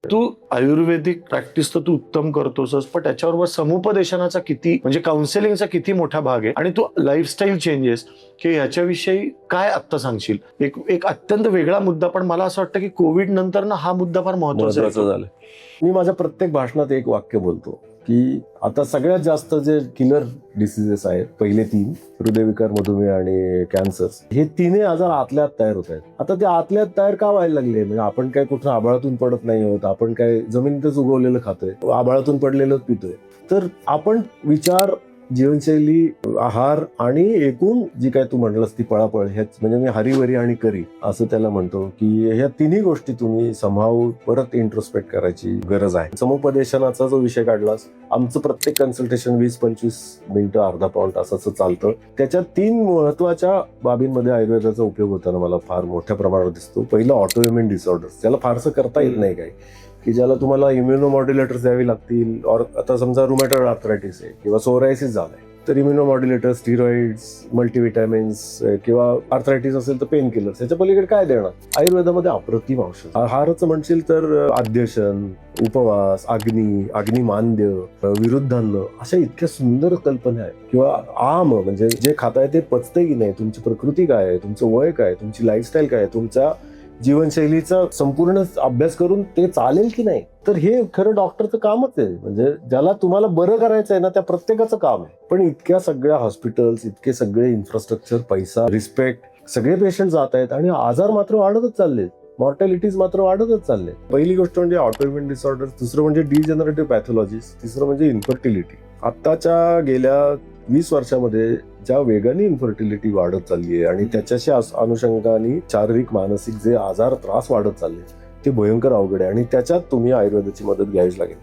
तू आयुर्वेदिक practice तर तू उत्तम करतोसच, पण त्याच्याबरोबर समुपदेशनाचा किती म्हणजे काउन्सिलिंगचा किती मोठा भाग आहे आणि तू लाईफस्टाईल चेंजेस की ह्याच्याविषयी काय आत्ता सांगशील? एक अत्यंत वेगळा मुद्दा, पण मला असं वाटतं की कोविड नंतर ना हा मुद्दा फार महत्वाचा झालं. मी माझ्या प्रत्येक भाषणात एक वाक्य बोलतो की आता सगळ्यात जास्त जे किलर डिसिजेस आहेत, पहिले 3 हृदयविकार, मधुमेह आणि कॅन्सर, हे तिन्ही आजार आतल्या आत तयार होत आहेत. आता ते आतल्या आत तयार का व्हायला लागले? म्हणजे आपण काय कुठं आभाळातून पडत नाही आहोत, आपण काय जमिनीतच उगवलेलं खातोय, आभाळातून पडलेलं पितोय. तर आपण विचार, जीवनशैली, आहार आणि एकूण जी काय तू म्हणलास ती पळापळ, ह्याच म्हणजे मी हरीवरी आणि करी असं त्याला म्हणतो की ह्या तिन्ही गोष्टी तुम्ही सांभाळून परत इंट्रोस्पेक्ट करायची गरज आहे. समुपदेशनाचा जो विषय काढलास, आमचं प्रत्येक कन्सल्टेशन 20-25 मिनिटं, अर्धा पाऊण तासाचं चालतं. त्याच्यात 3 महत्वाच्या बाबींमध्ये आयुर्वेदाचा उपयोग होताना मला फार मोठ्या प्रमाणात दिसतो. पहिलं ऑटोइम्युन डिसऑर्डर्स, त्याला फारसं करता येत नाही काही, की ज्याला तुम्हाला इम्युनोमॉड्युलेटर्स द्यावी लागतील. और आता समजा रुमॅटॉइड आर्थरायटिस आहे किंवा सोरायसिस झालाय, तर इम्युनोमॉड्युलेटर्स, स्टिरॉइड्स, मल्टीव्हिटॅमिन्स किंवा आर्थरायटिस असेल तर पेन किलर्स, याच्या पलीकडे काय देणार? आयुर्वेदामध्ये अप्रतिम औषध. आहाराचं म्हणशील तर आद्यशन, उपवास, अग्निमांद्य, विरुद्धान्न, अशा इतक्या सुंदर कल्पना आहेत. किंवा आम म्हणजे जे खाताय ते पचतंय की नाही, तुमची प्रकृती काय आहे, तुमचं वय काय, तुमची लाईफस्टाईल काय, तुमच्या जीवनशैलीचा संपूर्ण अभ्यास करून ते चालेल की नाही. तर हे खरं डॉक्टरचं कामच आहे. म्हणजे ज्याला तुम्हाला बरं करायचं आहे ना, त्या प्रत्येकाचं काम आहे. पण इतक्या सगळ्या हॉस्पिटल्स, इतके सगळे इन्फ्रास्ट्रक्चर, पैसा, रिस्पेक्ट, सगळे पेशंट जात आहेत आणि आजार मात्र वाढतच चाललेत, मॉर्टॅलिटीज मात्र वाढतच चालले. पहिली गोष्ट म्हणजे ऑटोइम्युन डिसऑर्डर, दुसरं म्हणजे डिजेनरेटिव्ह पॅथॉलॉजीज, तिसरं म्हणजे इन्फर्टिलिटी. आत्ताच्या गेल्या 20 वर्षामध्ये ज्या वेगाने इन्फर्टिलिटी वाढत चालली आहे आणि त्याच्याशी अनुषंगाने शारीरिक, मानसिक जे आजार, त्रास वाढत चालले, ते भयंकर अवघड आहे आणि त्याच्यात तुम्ही आयुर्वेदाची मदत घ्यावीच लागेल.